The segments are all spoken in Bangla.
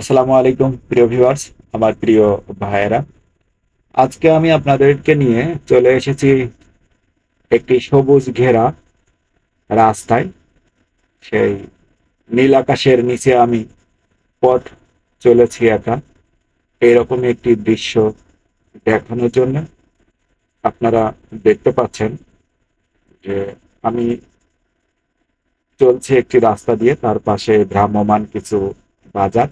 আসসালামু আলাইকুম প্রিয় ভিউয়ার্স, আমার প্রিয় ভাইয়েরা। আজকে আমি আপনাদেরকে নিয়ে চলে এসেছি একটি সবুজ ঘেরা রাস্তায়। সেই নীল আকাশের নিচে আমি পথ চলেছি একা, এরকমই একটি দৃশ্য দেখানোর জন্য। আপনারা দেখতে পাচ্ছেন যে আমি চলছি একটি রাস্তা দিয়ে, তার পাশে ভ্রাম্যমান কিছু বাজার,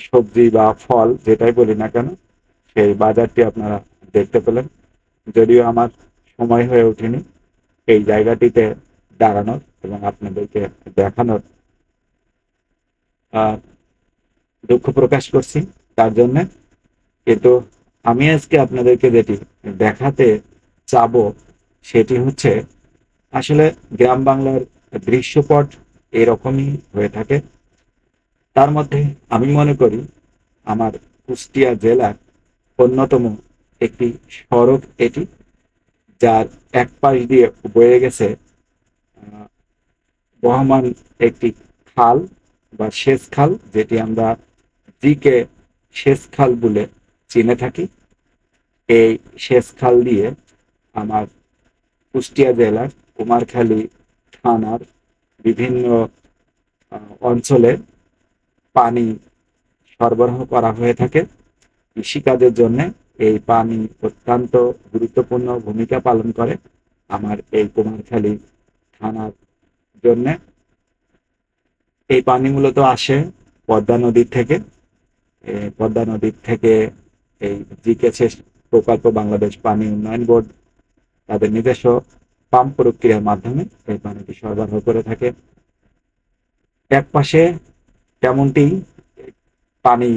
সবজি বা ফল যেটাই বলি না কেন, সেই বাজারটি আপনারা দেখতে পেলেন। যদিও আমার সময় হয়ে ওঠেনি এই জায়গাটিতে দাঁড়ানোর এবং আপনাদেরকে দেখানোর, আহ, দুঃখ প্রকাশ করছি তার জন্য। কিন্তু আমি আজকে আপনাদেরকে যেটি দেখাতে চাবো সেটি হচ্ছে, আসলে গ্রাম বাংলার দৃশ্যপট এরকমই হয়ে থাকে। তার মধ্যে আমি মনে করি আমার কুষ্টিয়া জেলার অন্যতম একটি সড়ক এটি, যার এক পাশ দিয়ে বয়ে গেছে আহ, বহমান একটি খাল বা সেচ খাল, যেটি আমরা দিকে সেচ খাল বলে চিনে থাকি। এই সেচ খাল দিয়ে আমার কুষ্টিয়া জেলার কুমারখালী থানার বিভিন্ন অঞ্চলে পানি সরবরাহ করা হয়ে থাকে কৃষিকাজের জন্য। এই পানি অত্যন্ত গুরুত্বপূর্ণ ভূমিকা পালন করে আমার এই কুমারখালী থানার জন্য। এই পানি মূলত আসে পদ্মা নদীর থেকে। পদ্মা নদীর থেকে এই জিকেএসএস প্রকল্প, বাংলাদেশ পানি উন্নয়ন বোর্ড, তাদের নিজস্ব পাম্প প্রক্রিয়ার মাধ্যমে এই পানিটি সরবরাহ করে থাকে। এক পাশে তেমনটি পানি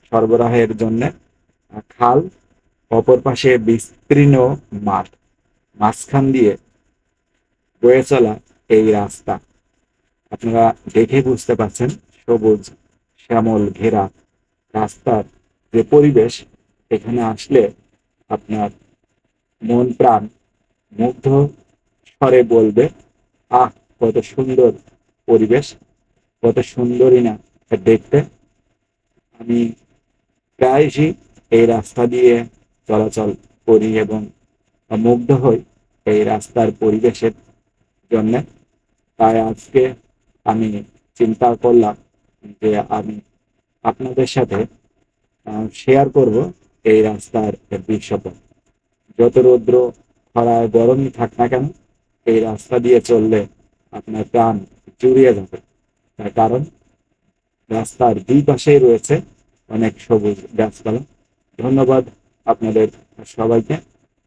সরবরাহের জন্য খাল, অপর পাশে বিস্তীর্ণ মাঠ, মাঝখান দিয়ে বয়ে চলা এই রাস্তা। আপনারা দেখে বুঝতে পারছেন সবুজ শ্যামল ঘেরা রাস্তার যে পরিবেশ, এখানে আসলে আপনার মন প্রাণ মুগ্ধ স্বরে বলবে, আহ, কত সুন্দর পরিবেশ, কত সুন্দরই না দেখতে। আমি প্রায়শই এই রাস্তা দিয়ে চলাচল করি এবং মুগ্ধ হই এই রাস্তার পরিবেশের জন্য। তাই আজকে আমি চিন্তা করলাম যে আমি আপনাদের সাথে শেয়ার করব এই রাস্তার দৃশ্যপট। যত রৌদ্র খরায় গরমই থাক না কেন, এই রাস্তা দিয়ে চললে আপনার প্রাণ জুড়িয়ে যাবে। তার কারণ রাস্তার দুই পাশেই রয়েছে অনেক সবুজ গাছপালা। ধন্যবাদ আপনাদের সবাইকে।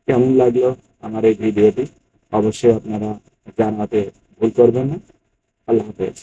কেমন লাগলো আমার এই ভিডিওটি অবশ্যই আপনারা জানাতে ভুল করবেন না। আল্লাহ হাফেজ।